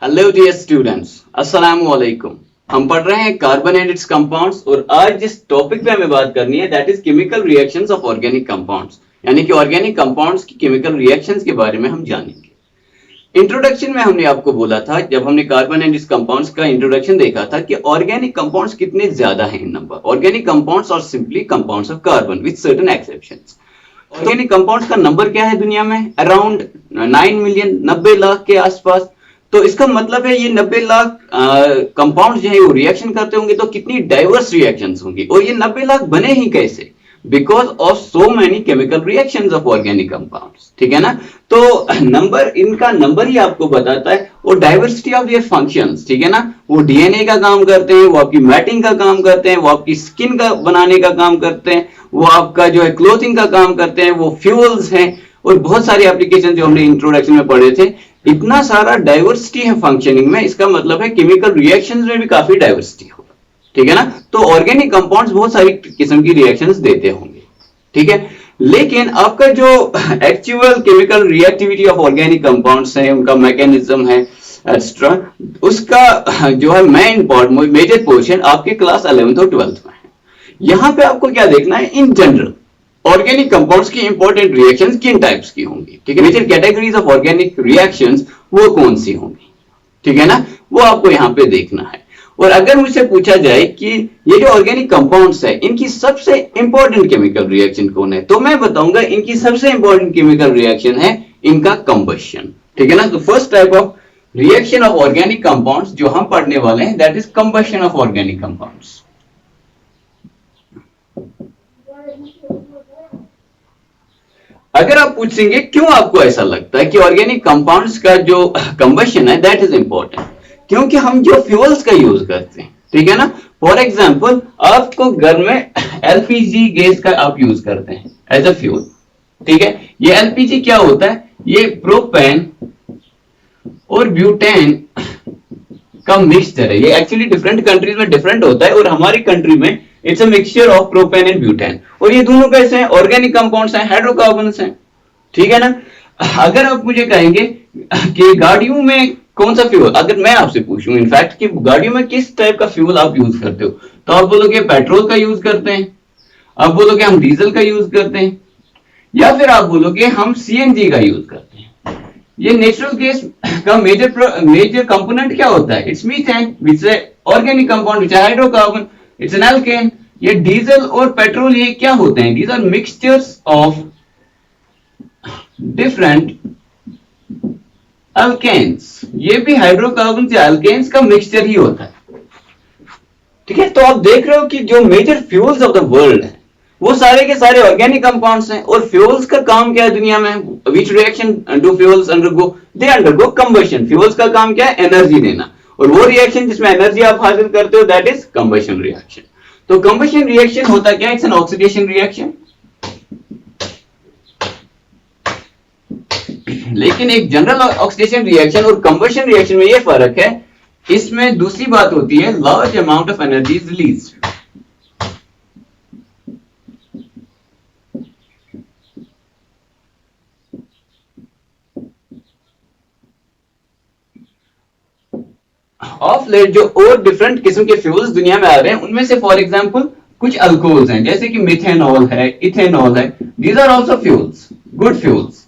Hello dear students, अस्सलाम वालेकुम। हम पढ़ रहे हैं कार्बन एंड इट्स कंपाउंड्स और आज जिस टॉपिक पे हमें बात करनी है that is chemical reactions of organic compounds, यानी कि ऑर्गेनिक कंपाउंड्स की केमिकल रिएक्शंस के बारे में हम जानेंगे। इंट्रोडक्शन में हमने आपको बोला था, जब हमने कार्बन एंड इट्स कंपाउंड्स का इंट्रोडक्शन देखा था कि ऑर्गेनिक कंपाउंड्स कितने ज्यादा हैं in number. Organic compounds are simply compounds of carbon with certain exceptions. Organic compounds का नंबर क्या है दुनिया में? अराउंड 9 मिलियन, 90 लाख के आसपास। तो इसका मतलब है ये 90 लाख कंपाउंड जो है वो रिएक्शन करते होंगे, तो कितनी डाइवर्स रिएक्शंस होंगी। और ये 90 लाख बने ही कैसे? Because of so many chemical reactions of organic compounds, ठीक है ना। तो नंबर, इनका नंबर ही आपको बताता है और डाइवर्सिटी ऑफ देयर फंक्शंस, ठीक है ना। वो डीएनए का काम करते हैं, वो आपकी मैटिंग का काम करते हैं, वो आपकी स्किन का बनाने का काम करते हैं, वो आपका जो है क्लोथिंग का काम करते हैं, वो फ्यूल्स हैं और बहुत सारी एप्लीकेशन जो हमने इंट्रोडक्शन में पढ़े थे। इतना सारा डाइवर्सिटी है फंक्शनिंग में, इसका मतलब है केमिकल रिएक्शंस में भी काफी डाइवर्सिटी होगा, ठीक है ना। तो ऑर्गेनिक कंपाउंड्स बहुत सारी किस्म की रिएक्शंस देते होंगे, ठीक है। लेकिन आपका जो actual chemical reactivity of organic compounds है, उनका मैकेनिज्म है एक्स्ट्रा, उसका जो है मेन पार्ट, मेजर पोर्शन आपके क्लास 11th और 12th में है। यहां पे आपको क्या देखना है, इन जनरल ऑर्गेनिक कंपाउंड्स की इंपॉर्टेंट रिएक्शंस किन टाइप्स की होंगी, ठीक है। Major categories of organic reactions वो कौन सी होंगी, ठीक है ना, वो आपको यहां पे देखना है। और अगर मुझसे पूछा जाए कि ये जो ऑर्गेनिक कंपाउंड्स है इनकी सबसे इंपॉर्टेंट केमिकल रिएक्शन कौन है, तो मैं बताऊंगा इनकी सबसे इंपॉर्टेंट केमिकल रिएक्शन है इनका कंबशन, ठीक है ना। तो first type of reaction of organic compounds जो हम पढ़ने वाले हैं that is combustion of organic compounds. अगर आप पूछेंगे क्यों आपको ऐसा लगता है कि ऑर्गेनिक कंपाउंड्स का जो कंबशन है दैट इज इंपॉर्टेंट, क्योंकि हम जो फ्यूल्स का यूज करते हैं, ठीक है ना। फॉर एग्जांपल आपको घर में एलपीजी गैस का आप यूज करते हैं एज अ फ्यूल, ठीक है। ये एलपीजी क्या होता है? ये प्रोपेन और ब्यूटेन का मिक्सचर है। ये एक्चुअली डिफरेंट कंट्रीज में डिफरेंट होता है और हमारी कंट्री में it's a mixture of propane and butane. और ये दोनों कैसे हैं? ऑर्गेनिक कंपाउंड्स हैं, हाइड्रोकार्बन्स हैं, ठीक है ना। अगर आप मुझे कहेंगे कि गाड़ियों में कौन सा फ्यूल, अगर मैं आपसे पूछूं इनफैक्ट कि गाड़ियों में किस टाइप का फ्यूल आप यूज करते हो, तो आप बोलोगे पेट्रोल का यूज करते हैं, आप बोलोगे हम डीजल का यूज करते हैं, या फिर आप बोलोगे हम सीएनजी का यूज करते हैं। ये नेचुरल गैस का मेजर कंपोनेंट क्या होता है? It's methane which is organic compound which is hydrocarbon, it's an alkane. ये डीजल और पेट्रोल ये क्या होते हैं? These are mixtures of different alkanes. ये भी हाइड्रोकार्बन से अल्केन्स का मिक्सचर ही होता है, ठीक है। तो आप देख रहे हो कि जो major fuels of the world है वो सारे के सारे ऑर्गेनिक कंपाउंड्स हैं। और फ्यूल्स का काम क्या है दुनिया में? Which reaction do fuels undergo? They undergo combustion. Fuels का काम क्या है? एनर्जी देना। और वो रिएक्शन जिसमें एनर्जी आप हासिल करते हो दैट इज कंबशन रिएक्शन। तो कंबशन रिएक्शन होता क्या? It's an oxidation reaction. लेकिन एक जनरल ऑक्सीडेशन रिएक्शन और कंबशन रिएक्शन में ये फर्क है, इसमें दूसरी बात होती है large amount of energy is released. Of late जो और डिफरेंट किस्म के फ्यूल्स दुनिया में आ रहे हैं उनमें से फॉर एग्जांपल कुछ अल्कोहल्स हैं, जैसे कि मिथेनॉल है, इथेनॉल है। These are also fuels, good fuels.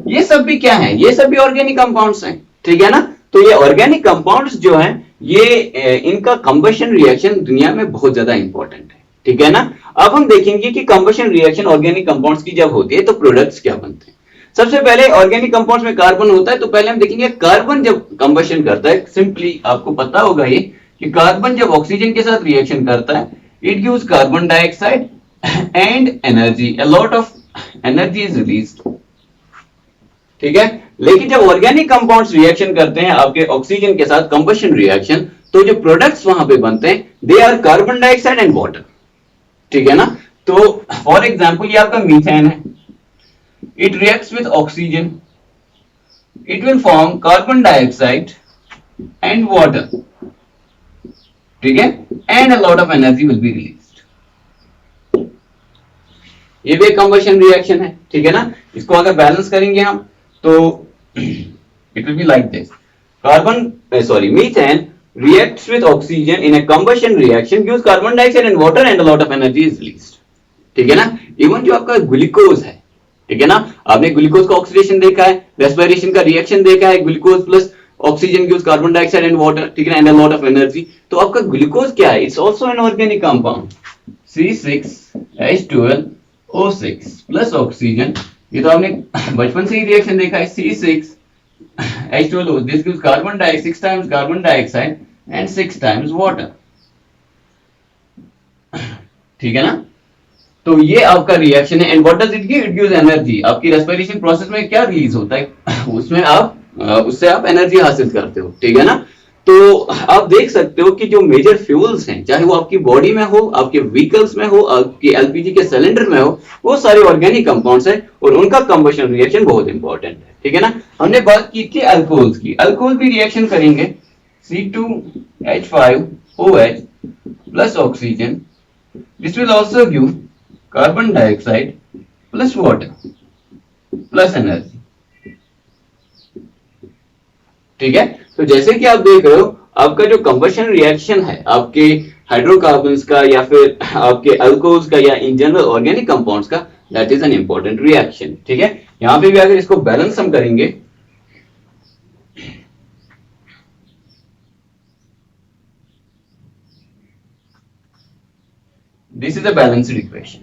ये सब भी क्या है? ये सब भी ऑर्गेनिक कंपाउंड्स हैं, ठीक है ना। तो ये ऑर्गेनिक कंपाउंड्स जो हैं ये इनका कंबशन रिएक्शन दुनिया में बहुत ज्यादा इंपॉर्टेंट है, ठीक है ना। अब हम देखेंगे कि कंबशन रिएक्शन ऑर्गेनिक कंपाउंड्स की जब होती है तो प्रोडक्ट्स क्या बनते हैं। सबसे पहले ऑर्गेनिक कंपाउंड्स में कार्बन होता है, तो पहले हम देखेंगे कार्बन जब कंबशन करता है, सिंपली आपको पता होगा ये कि कार्बन जब ऑक्सीजन के साथ रिएक्शन करता है it gives carbon dioxide and energy, a lot of energy is released, ठीक है। लेकिन जब ऑर्गेनिक कंपाउंड्स रिएक्शन करते हैं आपके ऑक्सीजन के साथ कंबशन रिएक्शन, तो जो प्रोडक्ट्स वहां पे बनते हैं they are carbon dioxide and water, ठीक है ना। तो फॉर एग्जांपल ये आपका मीथेन है, it reacts with oxygen, it will form carbon dioxide and water, ठीक है, and a lot of energy will be released। ये भी एक कंबशन रिएक्शन है, ठीक है ना। इसको अगर बैलेंस करेंगे हम तो it will be like this, methane reacts with oxygen in a combustion reaction, gives carbon dioxide and water, and a lot of energy is released. ठीक है ना. इवन जो आपका ग्लूकोज है, ठीक है ना, आपने ग्लूकोज का ऑक्सीडेशन देखा है, रेस्पिरेशन का रिएक्शन देखा है, glucose plus oxygen gives carbon dioxide and water, ठीक है ना, and a lot of energy. तो आपका ग्लूकोज क्या है? It's also an organic compound, C6H12O6 plus oxygen. ये तो आपने बचपन से ही रिएक्शन देखा है, C6H12O, this gives carbon dioxide, 6 times carbon dioxide and 6 times water. ठीक है ना. तो ये आपका रिएक्शन है. And what does it give? It gives energy. आपकी रेस्पिरेशन प्रोसेस में क्या रिलीज होता है? उसमें आप उससे आप एनर्जी हासिल करते हो, ठीक है ना. तो आप देख सकते हो कि जो मेजर फ्यूल्स हैं, चाहे वो आपकी बॉडी में हो, आपके व्हीकल्स में हो, आपके एलपीजी के सिलेंडर में हो, वो सारे ऑर्गेनिक कंपाउंड्स हैं और उनका कंबशन रिएक्शन बहुत इंपॉर्टेंट है, ठीक है ना. हमने बात की थी अल्कोहल्स की. अल्कोहल भी रिएक्शन करेंगे, C2H5OH plus oxygen. This will also give carbon dioxide plus water plus energy, ठीक है. तो जैसे कि आप देख रहे हो, आपका जो कंबशन रिएक्शन है आपके हाइड्रोकार्बन्स का या फिर आपके अल्कोहल्स का या इन जनरल ऑर्गेनिक कंपाउंड्स का, that is an important reaction, ठीक है. यहां पे भी अगर इसको बैलेंस हम करेंगे, this is a balanced equation,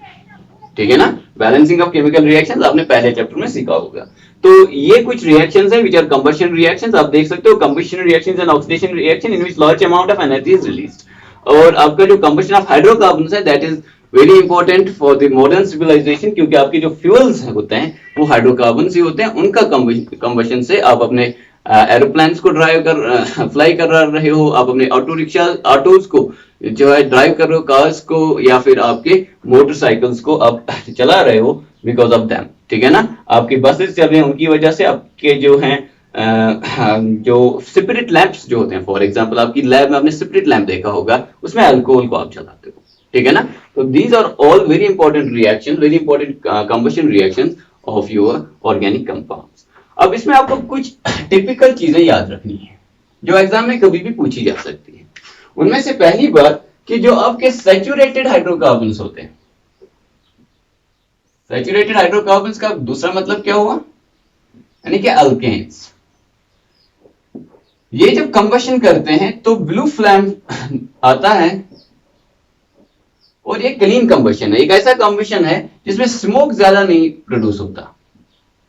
ठीक है ना. बैलेंसिंग ऑफ केमिकल रिएक्शंस आपने पहले चैप्टर में सीखा होगा. तो ये कुछ रिएक्शंस हैं व्हिच आर कंबशन रिएक्शंस. आप देख सकते हो combustion reactions and oxidation reaction in which large amount of energy is released. और आपका जो कंबशन ऑफ हाइड्रोकार्बन्स है, that is very important for the modern civilisation, क्योंकि आपके जो फ्यूल्स होते हैं वो हाइड्रोकार्बन्स ही होते हैं. उनका कंबशन से आप अपने एरोप्लेन्स को फ्लाई कर रहे हो, आप अपने ऑटो रिक्शा ऑटोज को जो है ड्राइव कर रहे हो, कार्स को या फिर आपके मोटरसाइकिल्स को आप चला रहे हो बिकॉज ऑफ दैम, ठीक है ना. आपकी बसेस चल रही हैं उनकी वजह से. आपके जो हैं जो स्पिरिट लैंप्स जो होते हैं, फॉर एग्जांपल आपकी लैब में आपने स्पिरिट लैंप देखा होगा, उसमें अल्कोहल को आप चलाते हो, ठीक है ना. तो these are all very important reaction, very important combustion reaction of your organic compounds. अब इसमें आपको कुछ टिपिकल चीजें याद रखनी है जो एग्जाम में कभी भी पूछी जा सकती है. उनमें से पहली बात कि जो आपके सैचुरेटेड हाइड्रोकार्बन्स होते हैं, सैचुरेटेड हाइड्रोकार्बन्स का दूसरा मतलब क्या हुआ? यानी कि अल्केन्स. ये जब कंबशन करते हैं तो ब्लू फ्लेम आता है और ये क्लीन कंबशन है. एक ऐसा कंबशन है जिसमें स्मोक ज्यादा नहीं प्रोड्यूस होता,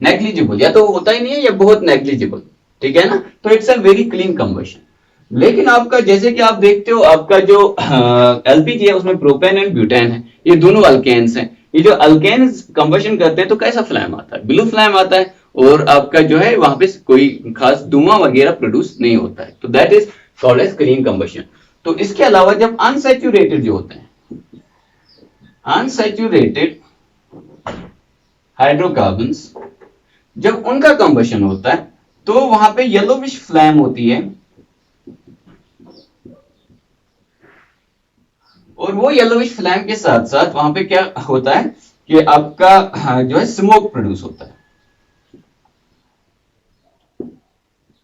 नेग्लिजिबल, या तो होता ही नहीं है या बहुत नेग्लिजिबल, ठीक है ना. तो it's a very clean combustion. लेकिन आपका जैसे कि आप देखते हो, आपका जो एलपीजी है उसमें प्रोपेन एंड ब्यूटेन है, ये दोनों अल्केन्स हैं. ये जो अल्केन्स कंबशन करते हैं तो कैसा फ्लेम आता है? ब्लू फ्लेम आता है और आपका जो है वहां पे कोई खास धुआं वगैरह प्रोड्यूस नहीं होता है. तो that is called as clean combustion. तो इसके अलावा जब अनसैचुरेटेड जो होते हैं, अनसैचुरेटेड हाइड्रोकार्बन्स, जब उनका कंबशन होता है तो वहां पे येलोविश फ्लेम होती है और वो येलोविश फ्लेम के साथ साथ वहां पे क्या होता है कि आपका जो है स्मोक प्रोड्यूस होता है,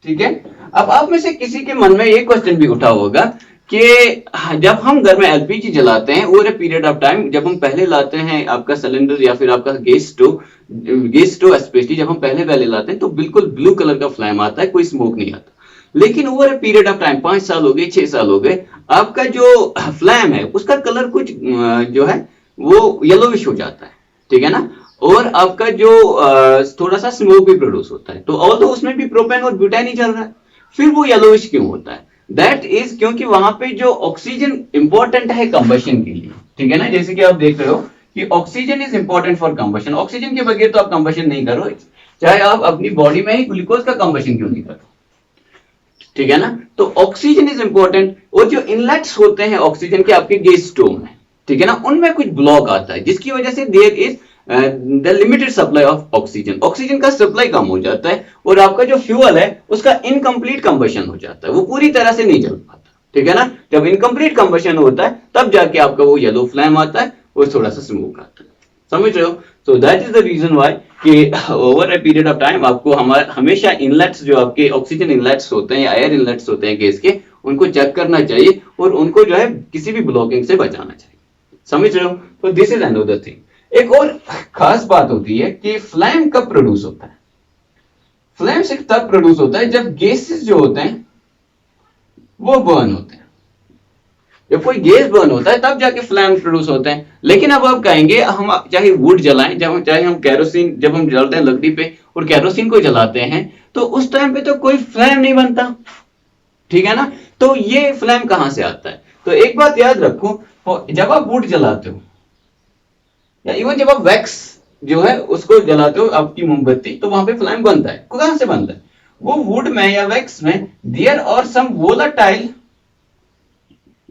ठीक है. अब आप में से किसी के मन में ये क्वेश्चन भी उठा होगा कि जब हम घर में एलपीजी जलाते हैं over a period of time, जब हम पहले लाते हैं आपका सिलेंडर या फिर आपका गैस स्टोव स्पेशली जब हम पहले लाते हैं तो बिल्कुल ब्लू कलर का फ्लेम आता है, कोई स्मोक नहीं आता. लेकिन over a period of time 5 साल हो गए, 6 साल हो गए, आपका जो फ्लेम है उसका कलर कुछ जो है वो येलोविश हो जाता है, ठीक है ना. और आपका जो थोड़ा सा स्मोक भी प्रोड्यूस होता है. तो और तो उसमें भी प्रोपेन और ब्यूटेन ही चल रहा है, फिर वो येलोविश क्यों होता है? दैट इज क्योंकि वहां पे जो ऑक्सीजन इंपॉर्टेंट है कंबशन के लिए, ठीक है ना. जैसे कि आप देख रहे हो कि oxygen is important for combustion. Oxygen के बगैर तो आप कंबशन नहीं करो, चाहे आप अपनी बॉडी में ही ग्लूकोज का कंबशन क्यों नहीं करो, ठीक है ना. तो ऑक्सीजन इज इंपॉर्टेंट. और जो इनलेट्स होते हैं ऑक्सीजन के आपके गैस स्टोव में, ठीक है ना, उनमें कुछ ब्लॉक आता है जिसकी वजह से there is the limited supply of oxygen. Oxygen का सप्लाई कम हो जाता है और आपका जो फ्यूल है उसका इनकम्प्लीट कंबशन हो जाता है, वो पूरी तरह से नहीं जल पाता, ठीक है ना. जब इनकम्प्लीट कंबशन होता है तब जाके आपका वो येलो फ्लेम आता है और थोड़ा सा स्मोक आता है, समझ रहे हो. So that is the reason why कि over a period of time आपको हमेशा इनलेट्स जो आपके ऑक्सीजन इनलेट्स होते हैं या एयर इनलेट्स होते हैं गैस के, उनको चेक करना चाहिए और उनको जो है किसी भी ब्लॉकिंग से बचाना चाहिए। समझ रहे हो? तो दिस इज अनदर थिंग। एक और खास बात होती है कि फ्लेम कब प्रोड्यूस होता है। फ्लेम सिर्फ तब प्रोड्यूस होता है जब गैसेस जो होते हैं वो बर्न होते हैं। जब कोई गैस बर्न होता है तब जाके फ्लेम प्रोड्यूस होते हैं। लेकिन अब आप कहेंगे हम चाहे वुड जलाएं, चाहे हम कैरोसिन, जब हम जलते हैं लकड़ी पे और कैरोसिन को जलाते हैं तो उस टाइम पे तो कोई फ्लेम नहीं बनता, ठीक है ना। तो ये फ्लेम कहां से आता है? तो एक बात याद रखो, जब आप वुड जलाते हो या इवन जब आप वैक्स जो है उसको जलाते हो, आपकी मोमबत्ती, तो वहां पे फ्लेम बनता है। कहां से बनता है? वो वुड में या वैक्स में देयर और सम वोलाटाइल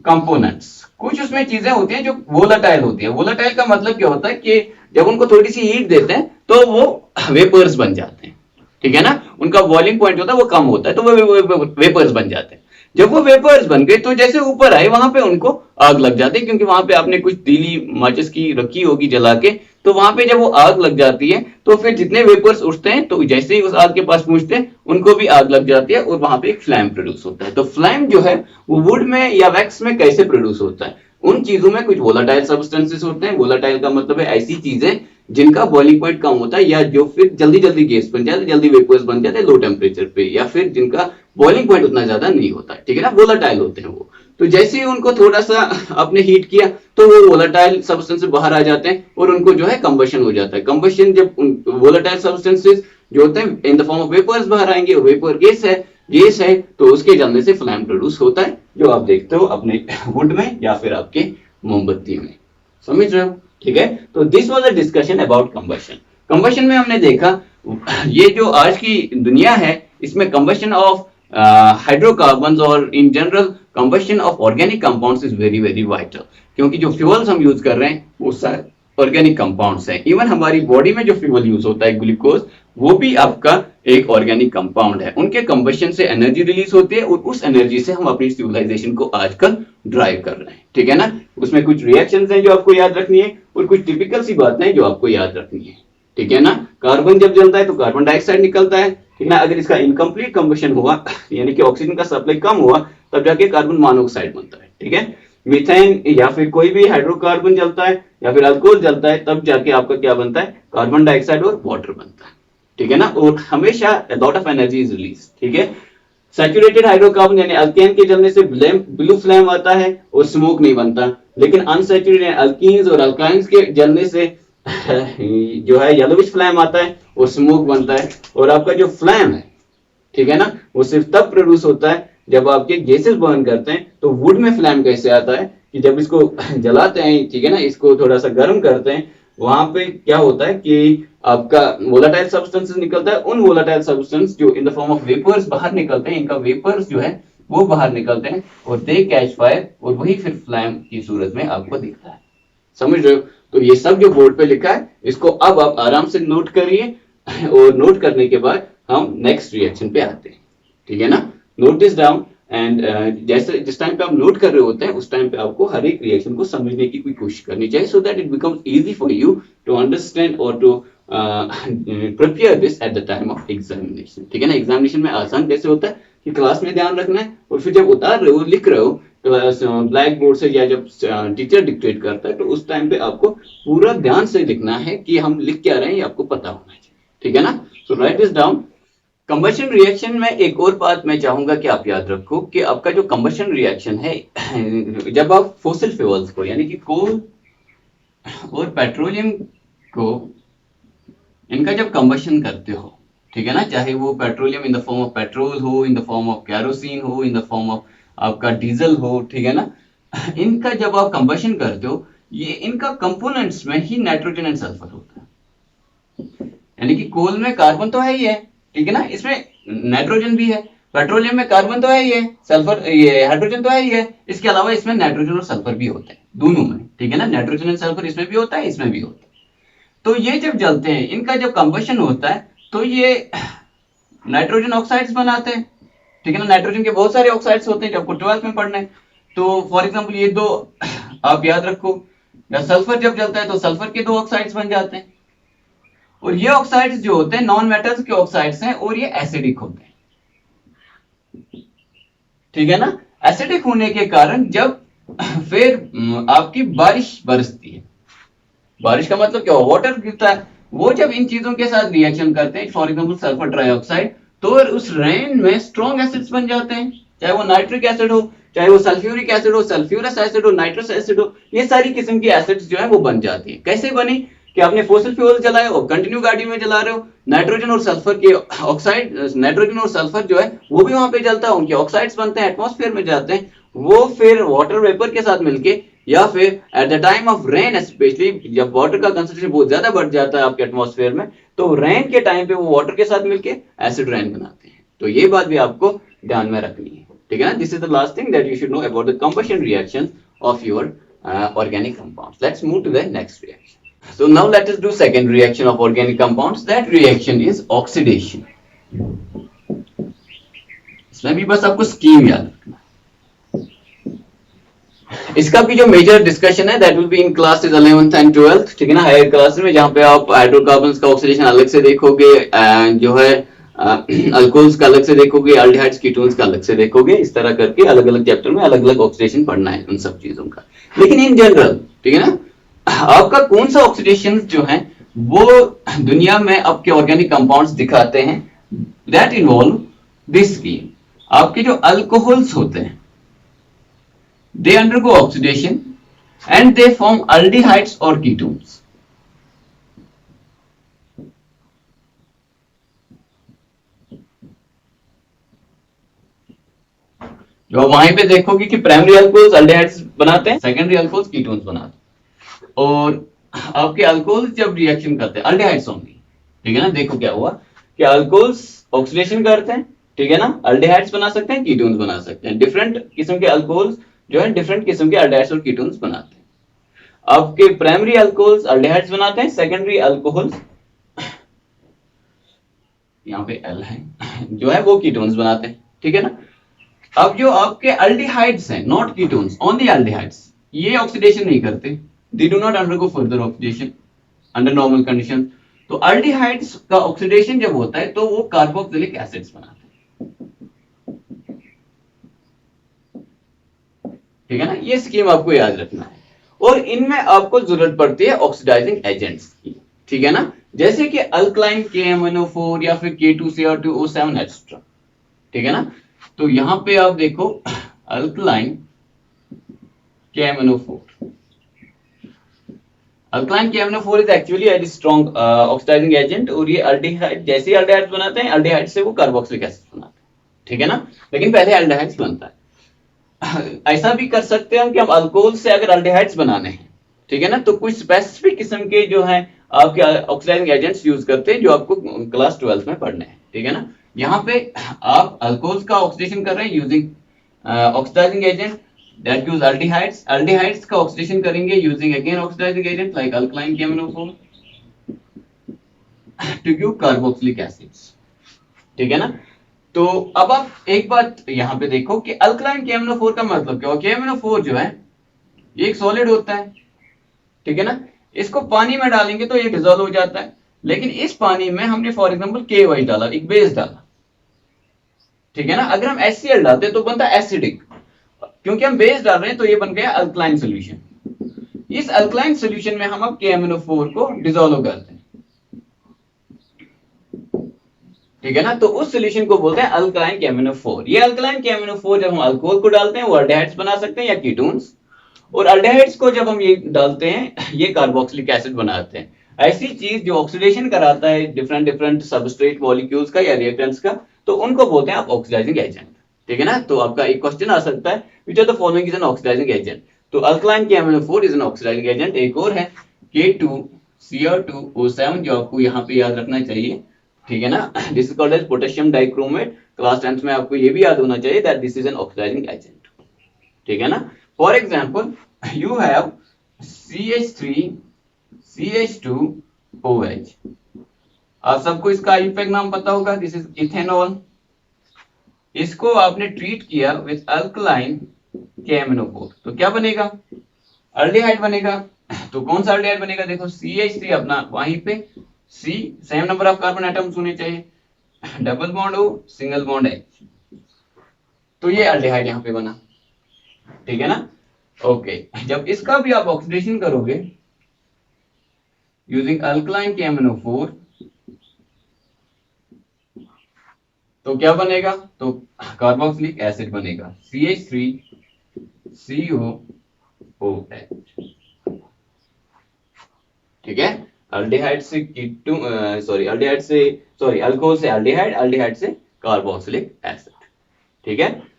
कंपोनेंट्स, कुछ उसमें चीजें होती हैं जो वोलाटाइल होती है। वोलाटाइल का मतलब क्या होता है कि जब उनको थोड़ी सी हीट देते हैं तो वो वेपर्स बन जाते हैं, ठीक है ना। उनका बॉइलिंग पॉइंट होता है वो कम होता है तो वो वेपर्स बन जाते हैं। जब वो वेपर्स बन गए तो जैसे ऊपर आए वहां पे उनको आग लग जाती है, क्योंकि वहां पे आपने कुछ तीली माचिस की रखी होगी जला के, तो वहां पे जब वो आग लग जाती है तो फिर जितने वेपर्स उठते हैं तो जैसे ही उस आग के पास पहुंचते हैं उनको भी आग लग जाती है और वहां पे एक फ्लेम प्रोड्यूस होता है। तो फ्लेम जो है वो वुड में या वैक्स में कैसे प्रोड्यूस होता है? उन चीजों में कुछ वोलाटाइल सब्सटेंसेस होते हैं। वोलाटाइल का मतलब है ऐसी चीजें जिनका बॉइलिंग पॉइंट कम होता है या जो फिर जल्दी जल्दी गैस बन जाते, जल्दी वेपर्स बन जाते हैं लो टेम्परेचर पे, या फिर जिनका बॉइलिंग पॉइंट उतना ज्यादा नहीं होता, ठीक है ना। वोलाटाइल होते हैं वो। तो जैसे ही उनको थोड़ा सा आपने हीट किया तो वो वोलाटाइल सब्सटेंसेस बाहर आ जाते हैं और उनको जो है कंबशन हो जाता है। कंबशन जब वोलाटाइल सब्सटेंसेस जो होते हैं in the form of vapours बाहर आएंगे और वेपर गैस है तो उसके जलने से फ्लेम प्रोड्यूस होता है, जो आप देखते हो अपने वुड में या फिर आपके मोमबत्ती में। समझ रहे हो? ठीक है। तो this was a discussion about combustion. Combustion में हमने देखा ये जो आज की दुनिया है इसमें कंबशन ऑफ हाइड्रोकार्बन्स और in general combustion of organic compounds is very very vital, क्योंकि जो फ्यूल्स हम यूज कर रहे हैं वो ऑर्गेनिक कंपाउंड्स हैं। इवन हमारी बॉडी में जो फ्यूल यूज होता है ग्लूकोज, वो भी आपका एक ऑर्गेनिक कंपाउंड है। उनके कंबशन से एनर्जी रिलीज होती है और उस एनर्जी से हम अपनी सिविलाइजेशन को आजकल ड्राइव कर रहे हैं, ठीक है ना। उसमें कुछ रिएक्शंस हैं जो आपको याद रखनी है और कुछ टिपिकल सी बातें हैं जो आपको याद रखनी है, ठीक है ना। कार्बन जब जलता है तो कार्बन डाइऑक्साइड निकलता है, ठीक है। अगर इसका इनकम्प्लीट कंबशन हुआ यानी कि ऑक्सीजन का सप्लाई कम हुआ तब जाके कार्बन मोनोऑक्साइड बनता है, ठीक है। मीथेन या फिर कोई भी हाइड्रोकार्बन जलता है या फिर अल्कोहल जलता है तब जाके आपका क्या बनता है? कार्बन डाइऑक्साइड और वाटर बनता है, ठीक है ना। और हमेशा lot of energy is release, ठीक है। सैचुरेटेड हाइड्रोकार्बन यानी अल्केन के जलने से ब्लू फ्लेम आता है और स्मोक नहीं बनता, लेकिन अनसैचुरेटेड अल्कीन्स और अल्काइंस के जलने से जो है येलोविश फ्लेम आता है और स्मोक बनता है। और आपका जो फ्लेम है, ठीक है ना, वो सिर्फ तब प्रोड्यूस होता है जब आपके गैसेस बर्न करते हैं। तो वुड में फ्लेम कैसे आता है कि जब इसको जलाते हैं, ठीक है ना, इसको थोड़ा सा गर्म करते हैं, वहां पे क्या होता है कि आपका वोलाटाइल सब्सटेंसेस निकलता है। उन वोलाटाइल सब्सटेंस जो in the form of vapours बाहर निकलते हैं, इनका वेपर्स जो है वो बाहर निकलते हैं और दे कैच फायर और वही फिर फ्लेम की सूरत में आपको दिखता है। समझ रहे हो? तो ये सब जो बोर्ड पे लिखा है इसको अब आप आराम से नोट करिए और नोट करने के बाद हम नेक्स्ट रिएक्शन पे आते हैं, ठीक है ना। नोट दिस डाउन एंड जैसे जिस टाइम पे आप नोट कर रहे होते हैं उस टाइम पे आपको हर एक रिएक्शन को समझने की कोई कोशिश करनी चाहिए, so that it becomes easy for you to understand और to prepare this at the time of examination, ठीक है ना। एग्जामिनेशन में आसान कैसे होता है कि क्लास में ध्यान रखना है और फिर जब उतार रहे हो, लिख रहे हो ब्लैक बोर्ड से या जब टीचर डिक्टेट करता है तो उस टाइम पे आपको पूरा ध्यान से लिखना है कि हम लिख क्या रहे हैं ये आपको पता होना चाहिए, ठीक है ना। So write this down. Combustion reaction में एक और बात मैं चाहूंगा कि आप याद रखो कि आपका जो कंबशन रिएक्शन है जब आप फॉसिल फ्यूल्स को यानी कि कोल और पेट्रोलियम को इनका जब कंबशन करते हो, ठीक है ना, चाहे वो petroleum in the form of petrol हो, in the form of kerosene हो, इन द फॉर्म ऑफ आपका डीजल हो, ठीक है ना, इनका जब आप कंबशन करते हो ये इनका कंपोनेंट्स में ही नाइट्रोजन एंड सल्फर होता है। यानी कि कोल में कार्बन तो है ही है, ठीक है ना, इसमें नाइट्रोजन भी है। पेट्रोलियम में कार्बन तो है ही है, सल्फर ये हाइड्रोजन तो है ही है, इसके अलावा इसमें नाइट्रोजन और सल्फर भी होते हैं दोनों में, ठीक है ना। नाइट्रोजन एंड सल्फर इसमें भी होता है, इसमें भी होता है। तो ये जब जलते हैं इनका जब कंबशन होता है तो ये नाइट्रोजन ऑक्साइड्स बनाते हैं, ठीक है ना। नाइट्रोजन के बहुत सारे ऑक्साइड्स होते हैं जो आपको 12th में पढ़ना है। तो फॉर एग्जांपल ये दो आप याद रखो, या सल्फर जब जलता है तो सल्फर के दो ऑक्साइड्स बन जाते हैं और ये ऑक्साइड्स जो होते हैं नॉन मेटल्स के ऑक्साइड्स हैं और ये एसिडिक होते हैं, ठीक है ना। एसिडिक होने के कारण जब फिर आपकी बारिश बरसती है, बारिश का मतलब क्या हो, वाटर गिरता है, वो जब इन चीजों के साथ रिएक्शन करते हैं, फॉर एग्जांपल सल्फर डाइऑक्साइड, तो उस रेन में स्ट्रॉन्ग एसिड्स बन जाते हैं, चाहे वो नाइट्रिक एसिड हो, चाहे वो सल्फ्यूरिक एसिड हो, सल्फ्यूरस एसिड हो, नाइट्रस एसिड हो, ये सारी किस्म की एसिड्स जो है वो बन जाती है। कैसे बनी कि आपने फोसिल फ्यूल जलाए और कंटिन्यू गाड़ी में जला रहे हो, नाइट्रोजन और सल्फर के ऑक्साइड, नाइट्रोजन और सल्फर जो है वो भी वहां पे जलता है, उनके ऑक्साइड्स बनते हैं, एटमॉस्फेयर में जाते हैं, वो फिर वाटर वेपर के साथ मिलके या फिर eight the time of rain, specially जब वाटर का कंसंट्रेशन बहुत ज्यादा बढ़ जाता है आपके एटमॉस्फेयर में, तो रेन के टाइम पे वो वाटर के साथ मिलके एसिड रेन बनाते हैं। तो ये बात भी आपको ध्यान में रखनी है, ठीक है ना। This is the last thing that you should know about the combustion reaction of your organic compounds. Let's move to the next reaction. So now let us do second reaction of organic compounds. That reaction is oxidation. इसमें भी बस आपको scheme याद रखना। इसका भी जो major discussion है that will be in classes 11th and 12th, ठीक है ना, हायर क्लास में, जहां पे आप हाइड्रोकार्बन्स का ऑक्सीडेशन अलग से देखोगे, जो है अल्कोहल्स का अलग से देखोगे, एल्डिहाइड्स कीटोन्स का अलग से देखोगे, इस तरह करके अलग अलग चैप्टर में अलग अलग ऑक्सीडेशन पढ़ना है उन सब चीजों का। लेकिन इन जनरल, ठीक है ना, आपका कौन सा ऑक्सीडेशन जो है वो दुनिया में आपके ऑर्गेनिक कंपाउंड्स दिखाते हैं, दैट इन्वॉल्व दिस स्कीम। आपके जो अल्कोहल्स होते हैं, they undergo oxidation and they form aldehydes or ketones. जो वहीं पे देखोगे कि प्राइमरी अल्कोहल्स अल्डेहाइड्स बनाते हैं, सेकेंडरी अल्कोहल्स कीटोन्स बनाते हैं, और आपके अल्कोहल्स जब रिएक्शन करते हैं अल्डेहाइड्स होंगे, ठीक है ना। देखो क्या हुआ कि अल्कोहल्स ऑक्सीडेशन करते हैं, ठीक है ना, अल्डेहाइड्स बना सकते हैं, कीटोन्स बना सकते हैं, डिफरेंट किस्म के अल्कोहल्स जो है डिफरेंट किस्म के अल्डेहाइड्स और कीटोन्स बनाते हैं। आपके प्राइमरी अल्कोहल्स अल्डेहाइड्स बनाते हैं, सेकेंडरी अल्कोहल्स, यहाँ पे एल है, जो है वो कीटोन्स बनाते हैं, ठीक है ना। अब जो आपके अल्डिहाइड्स हैं, नॉट कीटोन्स, ओनली अल्डिहाइड्स, ये ऑक्सीडेशन नहीं करते, they do not undergo further oxidation under normal condition. तो अल्डिहाइड्स का ऑक्सीडेशन जब होता है तो वो कार्बोक्सिलिक एसिड्स बनाते हैं, ठीक है ना। ये स्कीम आपको याद रखना है, और इनमें आपको जरूरत पड़ती है ऑक्सीडाइजिंग एजेंट्स की, ठीक है ना, जैसे कि अल्कलाइन KMnO4 या फिर K2Cr2O7 एक्सेट्रा, ठीक है ना। तो यहां पे आप देखो alkaline KMnO4, alkaline KMnO4 is actually very strong oxidising agent, और ये अल्डिहाइड, जैसे ही अल्डिहाइड्स बनाते हैं, अल्डिहाइड से वो कार्बोक्सिलिक एसिड बनाते हैं, ठीक है ना, लेकिन पहले अल्डिहाइड्स बनता है। ऐसा भी कर सकते हैं कि हम अल्कोहल से अगर अल्डिहाइड्स बनाने हैं, ठीक है ना, तो कुछ स्पेसिफिक किस्म के जो है आपके ऑक्सीडाइजिंग एजेंट्स यूज करते हैं, जो आपको क्लास 12 में पढ़ने हैं, ठीक है ना। यहाँ पे आप अल्कोहल्स का ऑक्सीडेशन कर रहे हैं using oxidising agent that use aldehydes, aldehydes का ऑक्सीडेशन करेंगे using again oxidising agent like alkaline KMnO4 to give carboxylic acids, ठीक है ना। तो अब आप एक बात यहां पे देखो कि अल्कलाइन KMnO4 का मतलब क्या हो। KMnO4 जो है ये एक सॉलिड होता है, ठीक है ना, इसको पानी में डालेंगे तो ये डिसॉल्व हो जाता है, लेकिन इस पानी में हमने फॉर एग्जांपल KY डाला, एक बेस डाला, ठीक है ना। अगर हम HCl डालते तो बनता एसिडिक, क्योंकि हम बेस डाल रहे हैं तो ये बन गया अल्कलाइन सोल्यूशन। इस अल्कलाइन सोल्यूशन में हम अब KMnO4 को डिसॉल्व करते हैं, ठीक है ना, तो उस सॉल्यूशन को बोलते हैं अल्कलाइन KMnO4। ये अल्कलाइन KMnO4 जब हम अल्कोहल को डालते हैं वो अल्डिहाइड्स बना सकते हैं या कीटोन्स, और अल्डिहाइड्स को जब हम ये डालते हैं ये कार्बोक्सिलिक एसिड बनाते हैं। ऐसी चीज जो ऑक्सीडेशन कराता है डिफरेंट डिफरेंट सबस्ट्रेट मॉलिक्यूल्स का या रिएक्टेंट्स का, तो उनको बोलते हैं आप ऑक्सीडाइजिंग एजेंट, ठीक है ना। तो आपका एक क्वेश्चन आ सकता है which are the following is an oxidising agent, तो alkaline KMnO4 is an oxidising agent. एक और है K2Cr2O7 जो आपको यहाँ पे याद रखना चाहिए, ठीक है ना, this is called as potassium dichromate. Class 10th में आपको ये भी याद होना चाहिए that this is an oxidising agent, ठीक है ना। For example you have CH3CH2OH, आप सबको इसका इफेक्ट नाम पता होगा, दिस इज इथेनॉल। इसको आपने ट्रीट किया विद अल्कलाइन KMnO4 तो क्या बनेगा, अल्डिहाइड बनेगा। तो कौन सा अल्डिहाइड बनेगा, देखो CH3 अपना वहीं पे see same number of carbon atoms होने चाहिए, डबल बॉन्ड हो, सिंगल बॉन्ड है, तो ये एल्डिहाइड यहां पे बना, ठीक है ना। ओके, जब इसका भी आप ऑक्सीडेशन करोगे यूजिंग अल्कलाइन KMnO4 तो क्या बनेगा, तो कार्बोक्सिलिक एसिड बनेगा CH3COOH, ठीक है। अल्डिहाइड से अल्कोहल से एल्डिहाइड, एल्डिहाइड से कार्बोक्सिलिक एसिड, ठीक है।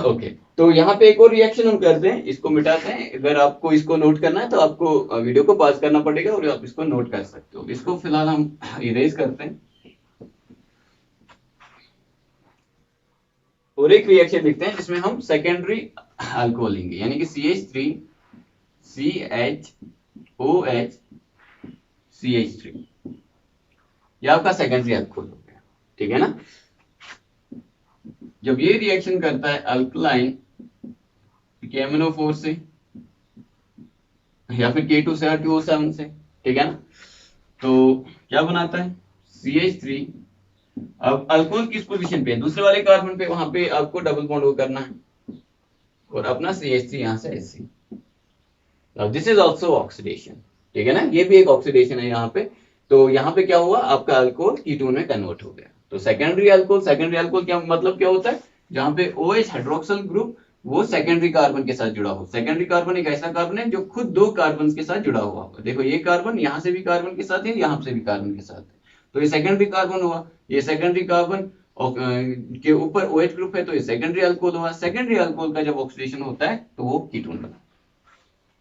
ओके, तो यहाँ पे एक और रिएक्शन हम करते हैं, इसको मिटाते हैं। अगर आपको इसको नोट करना है तो आपको वीडियो को पॉज करना पड़ेगा और आप इसको नोट कर सकते हो। इसको फिलहाल हम इरेज करते हैं और एक रिएक्शन लिखते हैं जिसमें हम सेकेंडरी अल्कोहल लेंगे, यानी कि CH3CHOHCH3, यह आपका सेकेंडरी अल्कोहल हो गया, ठीक है ना। जब ये रिएक्शन करता है अल्कलाइन KMnO4 से या फिर K2 से 2O7 से, ठीक है ना, तो क्या बनाता है CH3। अब अल्कोहल किस पोजीशन पे है, दूसरे वाले कार्बन पे, वहां पे आपको डबल बॉन्ड करना है और अपना CH3 यहां से ऐसे। Now this is also oxidation, ठीक है ना, ये भी एक ऑक्सीडेशन है यहाँ पे। तो यहाँ पे क्या हुआ, आपका अल्कोहल कीटोन में कन्वर्ट हो गया। तो सेकेंडरी अल्कोहल क्या मतलब क्या होता है, जहां पे OH हाइड्रोक्सिल ग्रुप वो सेकेंडरी कार्बन के साथ जुड़ा हो। सेकेंडरी कार्बन एक ऐसा कार्बन है जो खुद दो कार्बन के साथ जुड़ा हुआ होगा। देखो ये कार्बन यहाँ से भी कार्बन के साथ है, यहाँ से भी कार्बन के साथ है, तो ये सेकेंडरी कार्बन हुआ। ये सेकेंडरी कार्बन के ऊपर OH ग्रुप है, तो ये सेकेंडरी अल्कोहल हुआ। सेकेंडरी अल्कोहल का जब ऑक्सीडेशन होता है तो वो कीटोन बना,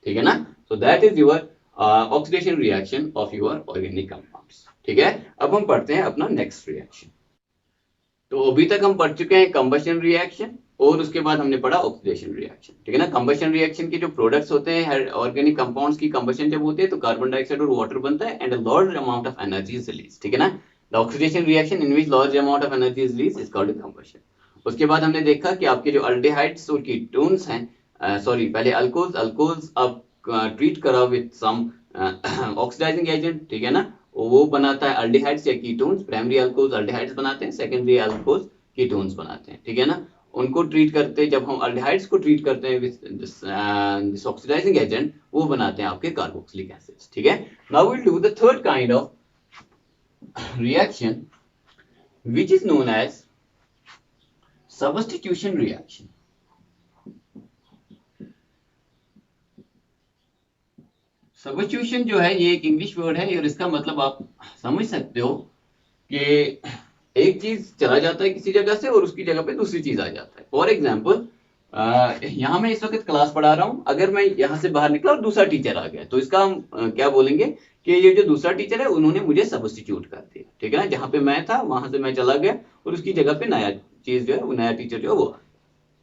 ठीक है ना। सो that is your oxidation reaction of your organic compounds, ठीक है। अब हम पढ़ते हैं अपना नेक्स्ट रिएक्शन। तो अभी तक हम पढ़ चुके हैं कंबशन रिएक्शन और उसके बाद हमने पढ़ा ऑक्सीडेशन रिएक्शन, ठीक है ना। कंबशन रिएक्शन के जो प्रोडक्ट्स होते हैं ऑर्गेनिक कंपाउंड्स की, कंबशन जब होती है तो कार्बन डाइऑक्साइड और वाटर बनता है and a large amount of energy is release, ठीक है ना। The oxidation reaction in which large amount of energy is release is called combustion. उसके बाद हमने देखा कि आपके जो अल्डिहाइड्स और कीटोन्स हैं, पहले अल्कोहल्स आप ट्रीट करा विद सम ऑक्सीडाइजिंग एजेंट, ठीक है ना, वो बनाता है अल्डिहाइड्स या कीटोन्स। प्राइमरी अल्कोहल्स अल्डिहाइड्स बनाते हैं, सेकेंडरी अल्कोहल्स कीटोन्स बनाते हैं, ठीक है ना। उनको ट्रीट करते हैं, जब हम अल्डिहाइड्स को ट्रीट करते हैं विद दिस ऑक्सीडाइजिंग एजेंट, वो बनाते हैं आपके कार्बोक्सिलिक एसिड्स, ठीक है। Now we will do the third kind of reaction which is known as substitution reaction. Substitution जो है ये एक इंग्लिश वर्ड है और इसका मतलब आप समझ सकते हो कि एक चीज चला जाता है किसी जगह से और उसकी जगह पे दूसरी चीज आ जाता है। फॉर एग्जाम्पल यहाँ मैं इस वक्त क्लास पढ़ा रहा हूँ, अगर मैं यहाँ से बाहर निकला और दूसरा टीचर आ गया तो इसका हम क्या बोलेंगे कि ये जो दूसरा टीचर है उन्होंने मुझे सब्स्टिट्यूट कर दिया, ठीक है ना। जहां पे मैं था वहां से मैं चला गया और उसकी जगह पे नया चीज जो है, वो नया टीचर जो है वो,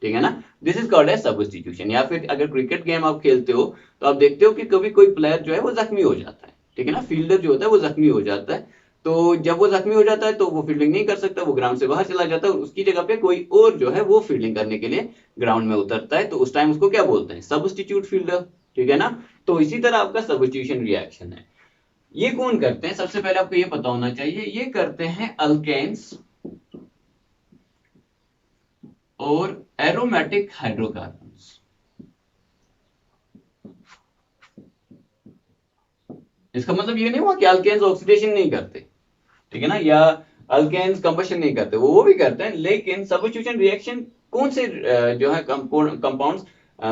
ठीक है ना। This is called as substitution. या फिर अगर क्रिकेट गेम आप खेलते हो तो आप देखते हो कि कभी कोई प्लेयर जो है वो जख्मी हो जाता है, ठीक है ना, फील्डर जो होता है वो जख्मी हो जाता है। तो जब वो जख्मी हो जाता है तो वो फील्डिंग नहीं कर सकता, वो ग्राउंड से बाहर चला जाता है और उसकी जगह पे कोई और जो है वो फील्डिंग करने के लिए ग्राउंड में उतरता है, तो उस टाइम उसको क्या बोलते हैं, सब्स्टिट्यूट फील्डर, ठीक है ना। तो इसी तरह आपका सब्स्टिट्यूशन रिएक्शन है। ये कौन करते हैं, सबसे पहले आपको ये पता होना चाहिए, ये करते हैं अल्केन्स और एरोमेटिक हाइड्रोकार्बन्स। इसका मतलब ये नहीं हुआ कि अल्केन्स ऑक्सीडेशन नहीं करते, ठीक है ना, या अल्केन्स कंबशन नहीं करते, वो भी करते हैं, लेकिन सब्स्टिट्यूशन रिएक्शन कौन से जो है कंपाउंड्स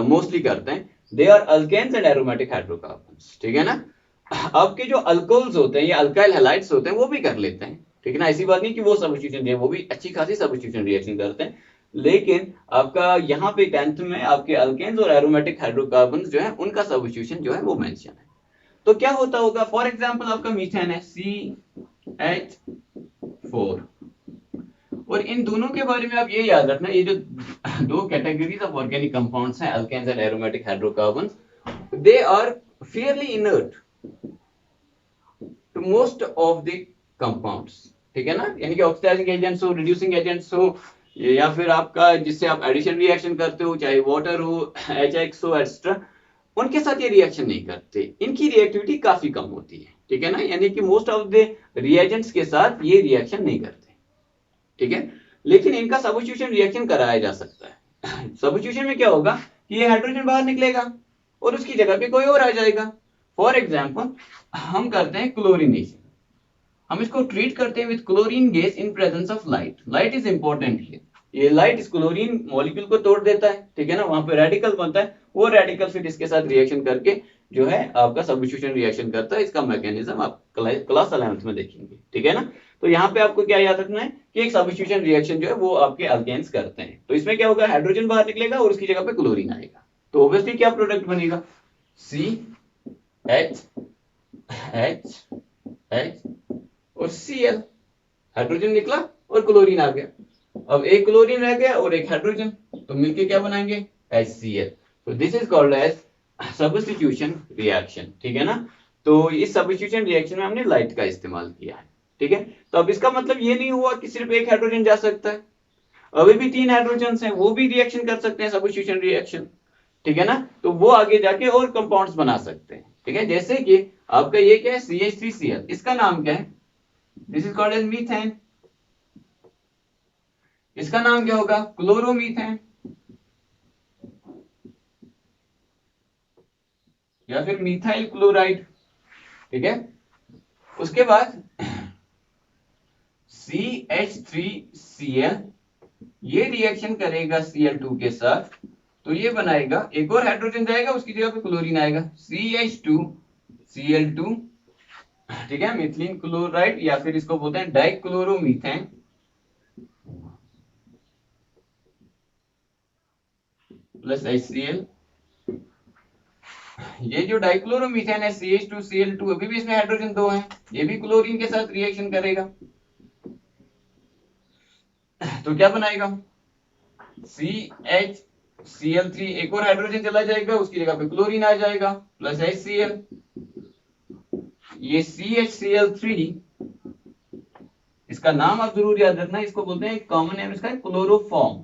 मोस्टली करते हैं, they are alkanes and aromatic hydrocarbons, ठीक है ना। आपके जो अल्कोहल्स होते हैं या अल्काइल हैलाइड्स होते हैं वो भी कर लेते हैं, ठीक है ना। ऐसी बात नहीं कि वो सब्स्टिट्यूशन, वो भी अच्छी खासी सब्स्टिट्यूशन रिएक्शन करते हैं, लेकिन आपका यहाँ पे 10th में आपके अल्केन्स और एरोमेटिक हाइड्रोकार्बन्स जो है उनका सब्स्टिट्यूशन जो है वो मेंशन है। तो क्या होता होगा, फॉर एग्जांपल आपका मीथेन है CH4, और इन दोनों के बारे में आप ये याद रखना, ये जो दो कैटेगरीज ऑफ ऑर्गेनिक कंपाउंड्स हैं, alkanes and aromatic hydrocarbons, they are fairly inert to most of the compounds, ठीक है ना। यानी कि ऑक्सीडाइजिंग एजेंट्स हो, रिड्यूसिंग एजेंट्स हो, या फिर आपका जिससे आप एडिशन रिएक्शन करते हो, चाहे वाटर हो, HX हो, एक्स्ट्रा, उनके साथ ये रिएक्शन नहीं करते, इनकी रिएक्टिविटी काफी कम होती है, ठीक है ना, यानी कि मोस्ट ऑफ द रिएजेंट्स के साथ ये रिएक्शन नहीं करते, ठीक है, लेकिन इनका सब्स्टिट्यूशन रिएक्शन कराया जा सकता है। सब्स्टिट्यूशन में क्या होगा कि ये हाइड्रोजन बाहर निकलेगा और उसकी जगह पे कोई और आ जाएगा। फॉर एग्जाम्पल हम करते हैं क्लोरीनेशन, हम इसको ट्रीट करते हैं with chlorine gas in presence of light. Light is important here, ये लाइट इस क्लोरीन मॉलिक्यूल को तोड़ देता है, ठीक है ना, वहां पे रेडिकल बनता है, वो रेडिकल फिर इसके साथ रिएक्शन करके जो है आपका सब्स्टिट्यूशन रिएक्शन करता है। इसका मैकेनिज्म आप क्लास 11th में देखेंगे, ठीक है ना। तो यहाँ पे आपको क्या याद रखना है कि एक सब्स्टिट्यूशन रिएक्शन जो है वो आपके अल्केन्स करते हैं। तो इसमें क्या होगा, हाइड्रोजन बाहर निकलेगा और उसकी जगह पे क्लोरीन आएगा, तो ऑब्वियसली क्या प्रोडक्ट बनेगा, CH H H और Cl, हाइड्रोजन निकला और क्लोरीन आ गया। अब एक क्लोरीन रह गया और एक हाइड्रोजन, तो मिलके क्या बनाएंगे, HCl। तो this is called as substitution reaction, ठीक है ना। तो इस सब्स्टिट्यूशन रिएक्शन में हमने लाइट का इस्तेमाल किया है, ठीक है। तो अब इसका मतलब ये नहीं हुआ कि सिर्फ एक हाइड्रोजन जा सकता है, अभी भी 3 हाइड्रोजन हैं, वो भी रिएक्शन कर सकते हैं, सब्स्टिट्यूशन रिएक्शन, ठीक है ना। तो वो आगे जाके और कंपाउंड्स बना सकते हैं, ठीक है। जैसे कि आपका ये क्या है, CH3Cl, इसका नाम क्या है, this is called as methane. इसका नाम क्या होगा, क्लोरोमीथेन या फिर मिथाइल क्लोराइड, ठीक है। उसके बाद CH3Cl ये रिएक्शन करेगा Cl2 के साथ, तो ये बनाएगा, एक और हाइड्रोजन जाएगा, उसकी जगह पे क्लोरीन आएगा, CH2Cl2, ठीक है, मिथिलीन क्लोराइड या फिर इसको बोलते हैं डाइक्लोरोमीथेन प्लस HCl। ये जो डाइक्लोरोमीथेन है CH2Cl2, अभी भी इसमें हाइड्रोजन 2 है, ये भी क्लोरीन के साथ रिएक्शन करेगा, तो क्या बनाएगा, CHCl3, एक और हाइड्रोजन चला जाएगा, उसकी जगह पे क्लोरीन आ जाएगा प्लस HCl। ये CHCl3, इसका नाम आप जरूर याद रखना, इसको बोलते हैं, कॉमन नेम इसका है क्लोरोफॉर्म,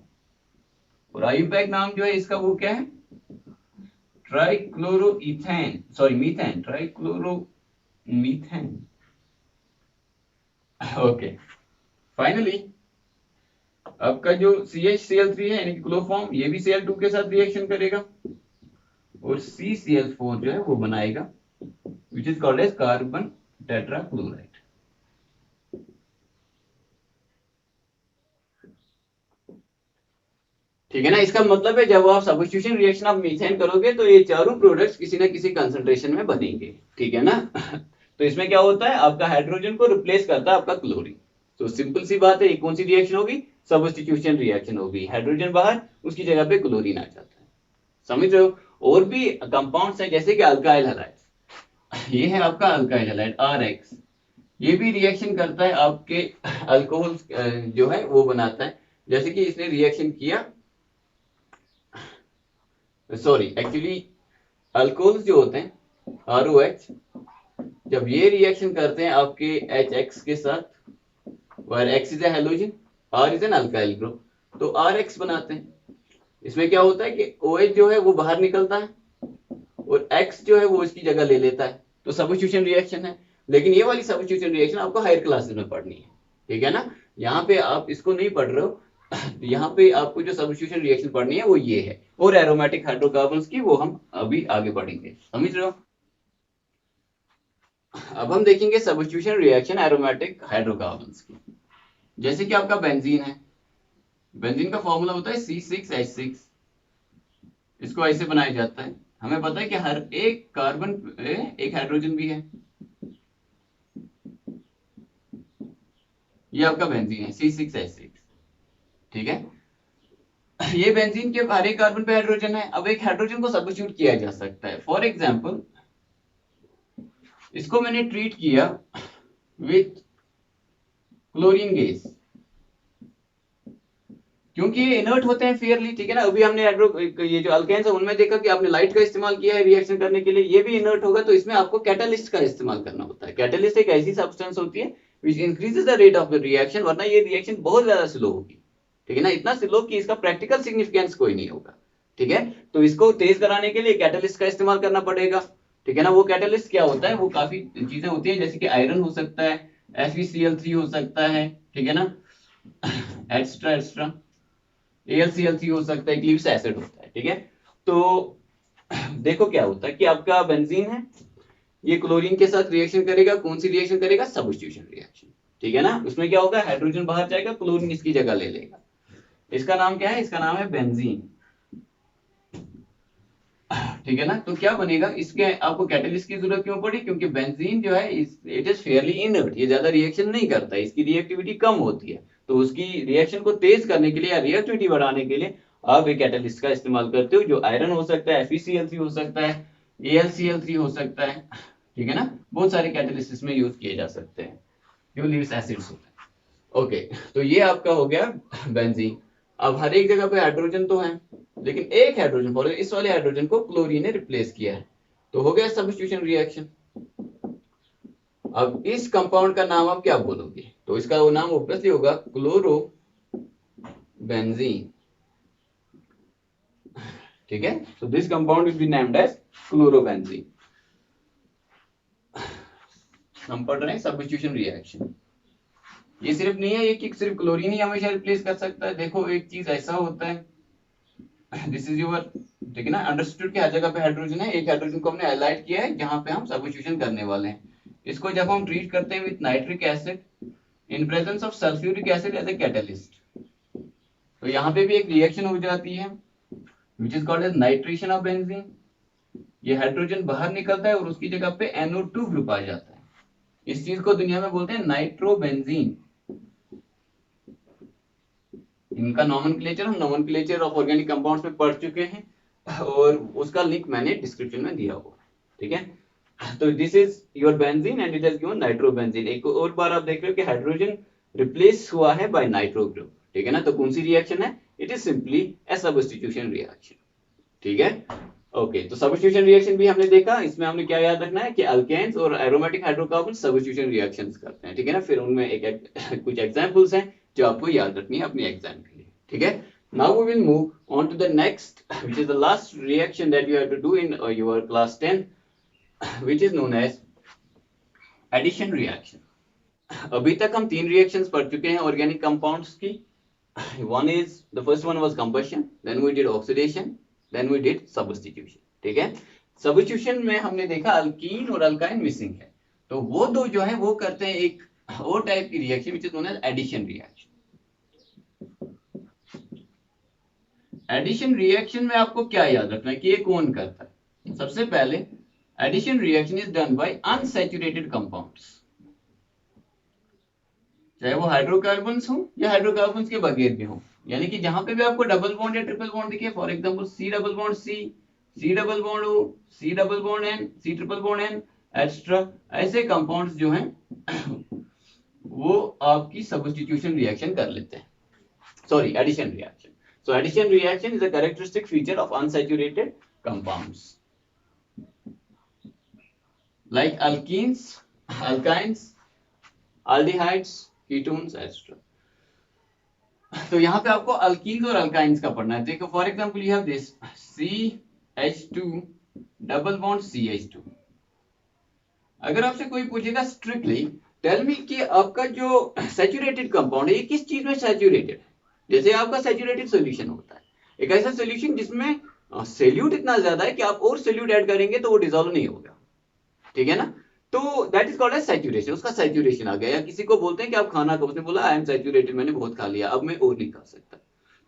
और आयुपैक नाम जो है इसका वो क्या है, ट्राइक्लोरोइथेन, सॉरी मीथेन, ट्राइक्लोरोमीथेन। ओके, फाइनली आपका जो CHCl3 है यानी कि क्लोरोफॉर्म, ये भी Cl2 के साथ रिएक्शन करेगा और CCl4 जो है वो बनाएगा, which is called as carbon tetrachloride. ठीक है ना, इसका मतलब है जब आप सब्स्टिट्यूशन रिएक्शन आप मीथेन करोगे तो ये चारों प्रोडक्ट्स किसी ना किसी कंसंट्रेशन में बनेंगे, ठीक है ना। तो इसमें क्या होता है, आपका हाइड्रोजन को रिप्लेस करता है आपका क्लोरीन। तो सिंपल सी बात है, ये कौन सी रिएक्शन होगी, सब्स्टिट्यूशन रिएक्शन होगी, हाइड्रोजन बाहर, उसकी जगह पे क्लोरीन आ जाता है, समझ रहे हो। और भी कंपाउंड्स हैं जैसे कि अल्काइल हैलाइड, ये है आपका अल्काइल हैलाइड RX, ये भी रिएक्शन करता है आपके अल्कोहल जो है वो बनाता है। जैसे कि इसने रिएक्शन किया, सॉरी एक्चुअली अल्कोहल्स जो होते हैं ROH, जब ये रिएक्शन करते हैं आपके HX के साथ, where X is a halogen, R is an alkyl group, तो RX बनाते हैं। इसमें क्या होता है कि OH जो है वो बाहर निकलता है और X जो है वो इसकी जगह ले लेता है, तो सब्स्टिट्यूशन रिएक्शन है। लेकिन ये वाली सब्स्टिट्यूशन रिएक्शन आपको हायर क्लासेस में पढ़नी है, ठीक है ना, यहाँ पे आप इसको नहीं पढ़ रहे हो। यहाँ पे आपको जो सब्स्टिट्यूशन रिएक्शन पढ़नी है वो ये है, और एरोमेटिक हाइड्रोकार्बन्स की वो हम अभी आगे पढ़ेंगे, समझ रहे हो। अब हम देखेंगे सब्स्टिट्यूशन रिएक्शन एरोमेटिक हाइड्रोकार्बन्स की। जैसे कि आपका बेंजीन है, बेंजीन का फॉर्मूला होता है C6H6, इसको ऐसे बनाया जाता है। हमें पता है कि हर एक कार्बन एक हाइड्रोजन भी है, ये आपका बेंजीन है C6H6, ठीक है। ये बेंजीन के हर एक कार्बन पे हाइड्रोजन है। अब एक हाइड्रोजन को सब्स्टिट्यूट किया जा सकता है। फॉर एग्जांपल इसको मैंने ट्रीट किया विथ क्लोरीन गैस, क्योंकि ये इनर्ट होते हैं फेयरली, ठीक है ना। अभी हमने ये जो अल्केन्स है उनमें देखा कि आपने लाइट का इस्तेमाल किया है रिएक्शन करने के लिए, ये भी इनर्ट होगा, तो इसमें आपको कैटलिस्ट का इस्तेमाल करना होता है। कैटलिस्ट एक ऐसी सब्सटेंस होती है which increases the rate of the reaction, वरना ये रिएक्शन बहुत ज्यादा स्लो होगी, ठीक है ना, इतना स्लो कि इसका प्रैक्टिकल सिग्निफिकेंस कोई नहीं होगा, ठीक है। तो इसको तेज कराने के लिए कैटलिस्ट का इस्तेमाल करना पड़ेगा। ठीक है ना। वो कैटलिस्ट क्या होता है, वो काफी चीजें होती है, जैसे कि आयरन हो सकता है, FeCl3 हो सकता है, ठीक है ना, एक्स्ट्रा एक्स्ट्रा AlCl3 हो सकता है, इक्लिप्स एसिड होता है, ठीक है। तो देखो क्या होता है कि आपका बेंजीन है, ये क्लोरीन के साथ रिएक्शन करेगा, कौन सी रिएक्शन करेगा, सब्स्टिट्यूशन रिएक्शन, ठीक है ना। उसमें क्या होगा, हाइड्रोजन बाहर जाएगा, क्लोरीन इसकी जगह ले लेगा। इसका नाम क्या है, इसका नाम है बेंजीन, ठीक है ना। तो क्या बनेगा, इसके आपको कैटलिस्ट की जरूरत क्यों पड़ी, क्योंकि बेंजीन जो है इट इज फेयरली इनर्ट, ये ज्यादा रिएक्शन नहीं करता है, इसकी रिएक्टिविटी कम होती है। तो उसकी रिएक्शन को तेज करने के लिए या रिएक्टिविटी बढ़ाने के लिए आप एक कैटलिस्ट का इस्तेमाल करते हो, जो आयरन हो सकता है, FeCl3 हो सकता है, AlCl3 हो सकता है, ठीक है ना। बहुत सारे कैटलिस्ट इसमें यूज किए जा सकते हैं, जो लीव्स एसिड्स होते हैं। ओके, तो ये आपका हो गया बेंजीन। अब हर एक जगह पे हाइड्रोजन तो है, लेकिन एक हाइड्रोजन, फॉर इस वाले हाइड्रोजन को क्लोरीन ने रिप्लेस किया है, तो हो गया सब्स्टिट्यूशन रिएक्शन। अब इस कंपाउंड का नाम आप क्या बोलोगे, तो इसका वो नाम ऑब्वियसली होगा क्लोरो बेंजीन, ठीक है। So this compound will be named as chlorobenzene. हम पढ़ रहे हैं सब्स्टिट्यूशन रिएक्शन। ये सिर्फ नहीं है ये कि सिर्फ क्लोरीन ही हमेशा रिप्लेस कर सकता है, देखो एक चीज ऐसा होता है, दिस इज योर, ठीक है ना, अंडरस्टूड कि हर जगह पे हाइड्रोजन है, एक हाइड्रोजन को हमने हाईलाइट किया है जहां पे हम सब्स्टिट्यूशन करने वाले हैं। इसको जब हम ट्रीट करते हैं with nitric acid in presence of sulphuric acid as a catalyst, तो यहाँ पे भी एक रिएक्शन हो जाती है which is called as nitration of benzene. ये हाइड्रोजन बाहर निकलता है और उसकी जगह पे NO2 ग्रुप आ जाता है। इस चीज को दुनिया में बोलते हैं नाइट्रोबेंजीन। इनका नोमेनक्लेचर हम नोमेनक्लेचर ऑफ ऑर्गेनिक कंपाउंड्स में पढ़ चुके हैं और उसका लिंक मैंने डिस्क्रिप्शन में दिया हुआ, ठीक है। तो this is your benzene and it has given nitrobenzene. एक और बार आप देख रहे हो कि हाइड्रोजन रिप्लेस हुआ है बाय नाइट्रो ग्रुप, ठीक है ना। तो कौन सी रिएक्शन है, it is simply A substitution reaction, ठीक है। ओके, तो सब्स्टिट्यूशन रिएक्शन भी हमने देखा, इसमें हमने क्या याद रखना है कि अल्केन्स और एरोमेटिक हाइड्रोकार्बन सब्स्टिट्यूशन रिएक्शंस करते हैं, ठीक है ना। फिर उनमें कुछ एग्जांपल्स हैं जो आपको याद रखनी है अपनी एग्जाम के लिए, ठीक है। Now we will move on to the next, which is the last reaction that you have to do in your class 10, which is known as addition reaction. अभी तक हम तीन रिएक्शंस पढ़ चुके हैं ऑर्गेनिक कंपाउंड्स की। One is, the first one was combustion, then we did oxidation, then we did substitution, ठीक है। सब्स्टिट्यूशन में हमने देखा अल्कीन और अल्काइन मिसिंग है, तो वो दो जो है वो करते हैं एक और टाइप की reaction which is known as addition reaction. Addition reaction में आपको क्या याद रखना है कि ये कौन करता है। सबसे पहले addition reaction is done by unsaturated compounds, चाहे वो हाइड्रोकार्बन्स हो या हाइड्रोकार्बन्स के बगैर भी हो, यानी कि जहां पे भी आपको डबल बॉन्ड या ट्रिपल बॉन्ड दिखे, for example C double bond C, C double bond O, C double bond N, C triple bond N extra, ऐसे कंपाउंड्स जो हैं वो आपकी सब्स्टिट्यूशन रिएक्शन कर लेते हैं, sorry addition reaction. So addition reaction is a characteristic feature of unsaturated compounds like alkenes, alkynes, aldehydes, ketones, etc. तो यहाँ पे आपको alkenes और alkynes का पढ़ना है। देखो for example you have this CH2 double bond CH2। अगर आपसे कोई पूछेगा स्ट्रिक्टली टेल मी कि आपका जो सैचुरेटेड कंपाउंड है ये किस चीज में सैचुरेटेड है, जैसे आपका सैचुरेटेड सॉल्यूशन होता है, एक ऐसा सॉल्यूशन जिसमें सोल्यूट इतना ज्यादा है कि आप और सोल्यूट ऐड करेंगे तो वो डिसॉल्व नहीं होगा, ठीक है ना। तो that is called as saturation, उसका सैचुरेशन आ गया। या किसी को बोलते हैं कि आप खाना खाओ, उसने बोला आई एम सैचुरेटेड, मैंने बहुत खा लिया अब मैं और नहीं खा सकता,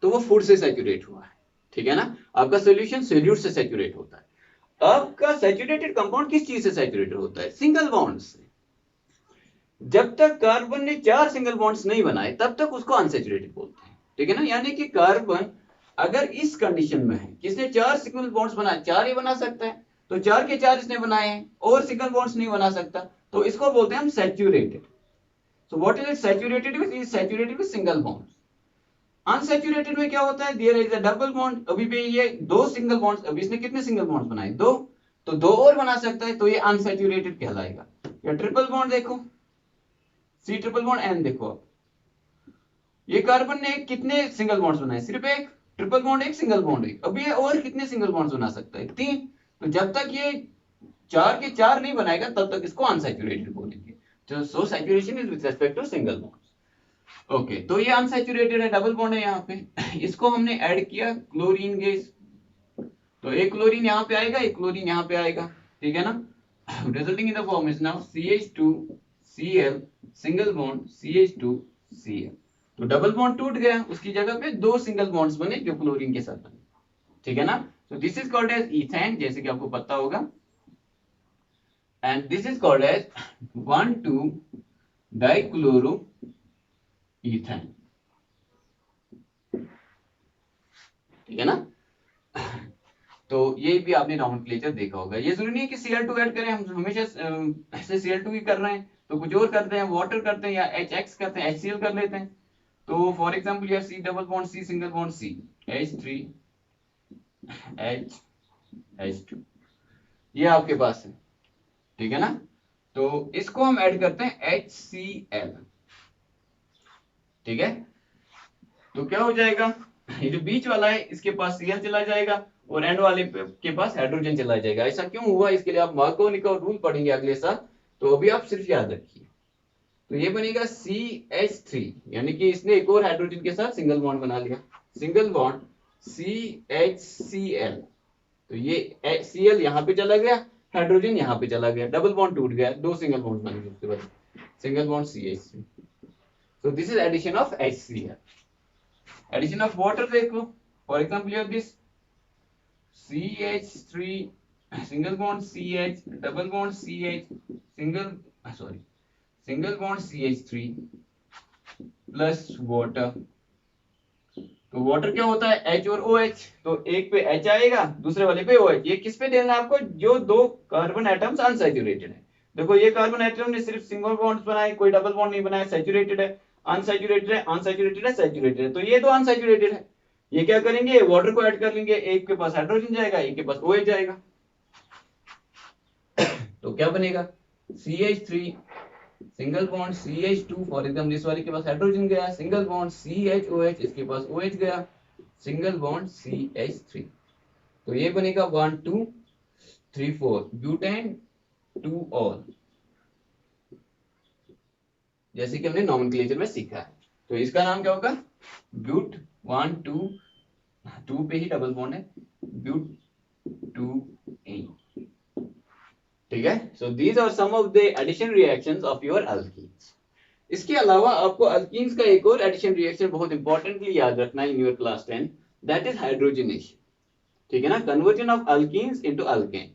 तो वो फूड से सैचुरेट हुआ है, ठीक है ना। आपका सोल्यूशन सोल्यूट से सैचुरेट होता है। आपका सैचुरेटेड कंपाउंड किस चीज से सैचुरेटेड होता है, सिंगल बॉन्ड से। जब तक कार्बन ने 4 सिंगल बॉन्ड्स नहीं बनाए तब तक उसको अनसैचुरेटेड बोलते हैं, ठीक है ना। यानी कि कार्बन अगर इस कंडीशन में है कि इसने 4 सिंगल बॉन्ड्स बनाए, 4 ही बना सकता है, तो 4 के 4 इसने बनाए हैं और सिंगल बॉन्ड्स नहीं बना सकता, तो इसको बोलते हैं हम saturated. So what is it saturated with, is saturated with single bonds. Unsaturated में क्या होता है, there is a double bond, अभी भी ये 2 सिंगल बॉन्ड्स, अभी इसने कितने सिंगल बॉन्ड्स बनाए, 2, तो 2 और बना सकता है, तो ये अनसैचुरेटेड कहलाएगा। या ट्रिपल बॉन्ड देखो, C ट्रिपल बॉन्ड N देखो, ये कार्बन ने कितने सिंगल बॉन्ड्स बनाए, सिर्फ एक, ट्रिपल बॉन्ड एक, सिंगल बॉन्ड एक, अभी ये और कितने सिंगल बॉन्ड्स बना सकता है, 3। तो जब तक ये चार के चार नहीं बनाएगा तब तक इसको अनसैचुरेटेड बोलेंगे। तो so saturation is with respect to single bond. Okay, तो ये अनसैचुरेटेड है, डबल बॉन्ड है यहाँ पे। इसको हमने ऐड किया क्लोरीन गैस, तो एक क्लोरीन यहाँ पे आएगा, एक क्लोरीन यहाँ पे आएगा, ठीक है ना। Resulting in the form is now CH2Cl single bond CH2Cl। तो डबल बॉन्ड टूट गया, उसकी जगह पे दो सिंगल बॉन्ड्स बने जो क्लोरीन के साथ बने, ठीक है ना। तो this is called as ethane, जैसे कि आपको पता होगा, and this is called as 1,2-डाइक्लोरोइथेन, ठीक है ना। तो ये भी आपने नॉमेनक्लेचर देखा होगा। ये जरूरी नहीं है कि Cl2 ऐड करें, हम हमेशा ऐसे Cl2 ही कर रहे हैं, तो कुछ और करते हैं, वाटर करते हैं, या HX करते हैं, HCl कर लेते हैं। तो फॉर एग्जांपल यार C double bond C single bond C H3H2, ये आपके पास है, ठीक है ना। तो इसको हम ऐड करते हैं HCl, ठीक है। तो क्या हो जाएगा, ये जो बीच वाला है इसके पास Cl चला जाएगा और एंड वाले के पास हाइड्रोजन चला जाएगा। ऐसा क्यों हुआ, इसके लिए आप मार्कोनी रूल पढ़ेंगे अगले साल, तो अभी आप सिर्फ याद रखिए। तो ये बनेगा CH3, यानी कि इसने एक और हाइड्रोजन के साथ सिंगल बॉन्ड बना लिया, सिंगल बॉन्ड CHCl। तो ये Cl यहाँ पे चला गया, हाइड्रोजन यहाँ पे चला गया, डबल बॉन्ड टूट गया, दो सिंगल बॉन्ड बन गए उसके बाद, single bond CH3। So this is addition of HCl. Addition of water देख लो, for example you have this CH3 single bond CH double bond CH single bond CH3 plus water। तो water क्या होता है, H और OH, तो एक पे H आएगा, दूसरे वाले पे OH। ये किस पे देना है आपको, जो दो कार्बन एटम्स अनसैचुरेटेड है। देखो ये कार्बन एटम ने सिर्फ सिंगल बॉन्ड्स बनाए, कोई डबल बॉन्ड नहीं बनाया, सैचुरेटेड है, अनसैचुरेटेड है, अनसैचुरेटेड है, सैचुरेटेड है। तो ये दो अनसैचुरेटेड है, ये क्या करेंगे, वाटर को ऐड कर लेंगे, एक के पास हाइड्रोजन जाएगा, एक के पास OH जाएगा। तो क्या बनेगा, CH3 single bond CH2, for example इस वाले के पास हाइड्रोजन गया, सिंगल बॉन्ड CHOH, इसके पास OH गया, सिंगल बॉन्ड CH3। तो ये बनेगा 1 2 3 4 ब्यूटेन 2 ऑल, जैसे कि हमने नॉमेनक्लेचर में सीखा है। तो इसका नाम क्या होगा, ब्यूट 1 2, 2 पे ही डबल बॉन्ड है, ब्यूट 2A, ठीक है। So these are some of the addition reactions of your alkenes. इसके अलावा आपको अल्कीन्स का एक और एडिशन रिएक्शन बहुत इंपॉर्टेंटली याद रखना है in your class 10, that is hydrogenation, ठीक है ना, conversion of alkenes into alkanes.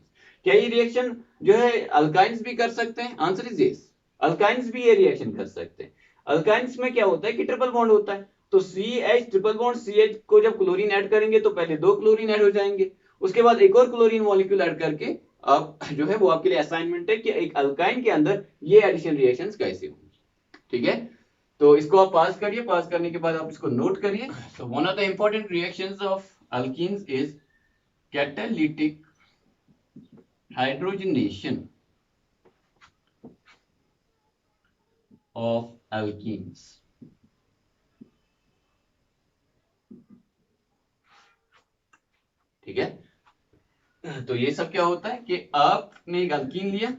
क्या ये रिएक्शन जो है अल्काइंस भी कर सकते हैं, आंसर इज यस, अल्काइंस भी ये रिएक्शन कर सकते हैं। अल्काइंस में क्या होता है कि ट्रिपल बॉन्ड होता है, तो CH ट्रिपल बॉन्ड CH को जब क्लोरीन ऐड करेंगे तो पहले दो क्लोरीन ऐड हो जाएंगे, उसके बाद एक और क्लोरीन मॉलिक्यूल ऐड करके अब जो है वो आपके लिए असाइनमेंट है कि एक अल्काइन के अंदर ये एडिशन रिएक्शंस कैसे होंगे, ठीक है। तो इसको आप पास करिए, पास करने के बाद आप इसको नोट करिए। So one of the important reactions of alkenes is catalytic hydrogenation of alkenes, ठीक है। तो ये सब क्या होता है कि आपने एक अल्कीन लिया,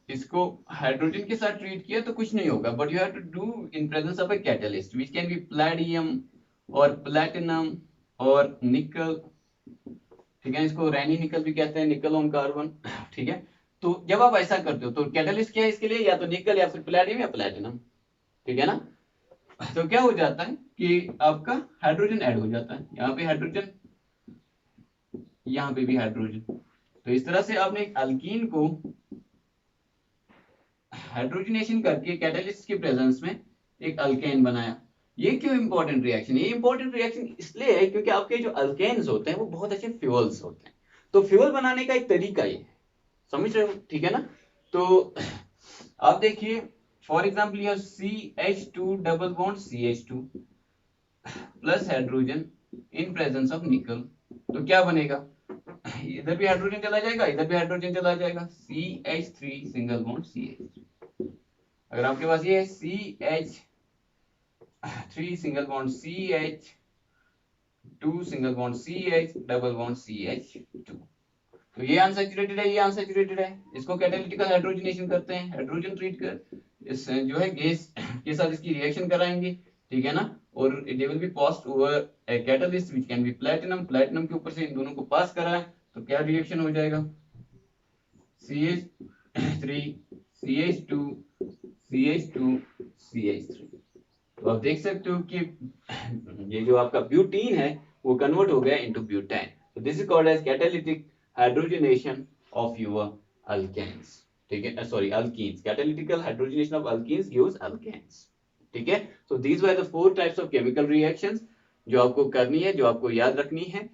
इसको हाइड्रोजन के साथ ट्रीट किया तो कुछ नहीं होगा, but you have to do in presence of a catalyst which can be platinum और प्लैटिनम और निकल, ठीक है। इसको रैनी निकल भी कहते हैं, निकल ऑन कार्बन, ठीक है। तो जब आप ऐसा करते हो तो कैटलिस्ट क्या है इसके लिए, या तो निकल या फिर प्लैटियम या प्लैटिनम, ठीक है ना। तो क्या हो जाता है कि आपका हाइड्रोजन ऐड हो जाता है, यहाँ पे हाइड्रोजन, यहाँ पे भी हाइड्रोजन। तो इस तरह से आपने एक अल्कीन को हाइड्रोजनेशन करके कैटलिस्ट के प्रेजेंस में एक अल्केन बनाया। ये क्यों इंपॉर्टेंट रिएक्शन, ये इंपॉर्टेंट रिएक्शन इसलिए है क्योंकि आपके जो अल्केन्स होते हैं वो बहुत अच्छे फ्यूल्स होते हैं। तो फ्यूल बनाने का एक तरीका ये है, समझ रहे हो, ठीक है ना। तो आप देखिए फॉर एग्जांपल यह CH2 double bond CH2 plus hydrogen in presence of निकल, तो क्या बनेगा, इधर भी हाइड्रोजन चला जाएगा, इधर भी हाइड्रोजन चला जाएगा, CH3 सिंगल बॉन्ड CH3। अगर आपके पास ये है CH3 single bond CH2 single bond CH double bond CH2, तो ये अनसैचुरेटेड है, ये अनसैचुरेटेड है, इसको कैटालिटिकल हाइड्रोजनेशन करते हैं, हाइड्रोजन ट्रीट कर इस जो है गैस के साथ इसकी रिएक्शन कराएंगे, ठीक है ना, और they will be passed over a catalyst which can B platinum, platinum के ऊपर से इन दोनों को पास करा है, तो क्या रिएक्शन हो जाएगा, CH3 CH2 CH2 CH3। तो आप देख सकते हो कि ये जो आपका ब्यूटीन है वो कन्वर्ट हो गया इनटू ब्यूटेन, तो this is called as catalytic hydrogenation of your alkanes, ठीक है, sorry alkenes, catalytical hydrogenation of alkenes gives alkanes, ठीक है। So these were the 4 types of chemical reactions जो आपको करनी है, जो आपको याद रखनी है,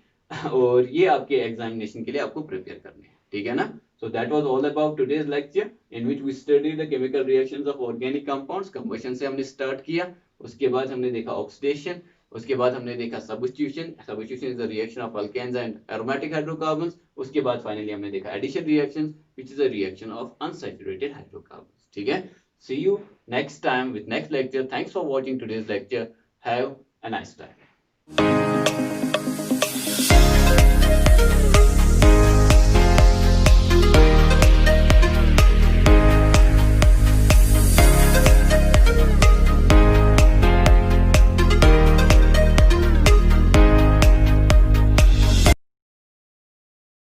और ये आपके एग्जामिनेशन के लिए आपको प्रिपेयर करने हैं, ठीक है ना। So that was all about today's lecture in which we studied the chemical reactions of organic compounds. Combustion से हमने स्टार्ट किया, उसके बाद हमने देखा ऑक्सीडेशन, उसके बाद हमने देखा substitution, substitution is the reaction of alkanes and aromatic hydrocarbons, उसके बाद फाइनली हमने देखा addition reactions which is a reaction of unsaturated hydrocarbons, ठीक है। See you next time with next lecture. Thanks for watching today's lecture. Have a nice time.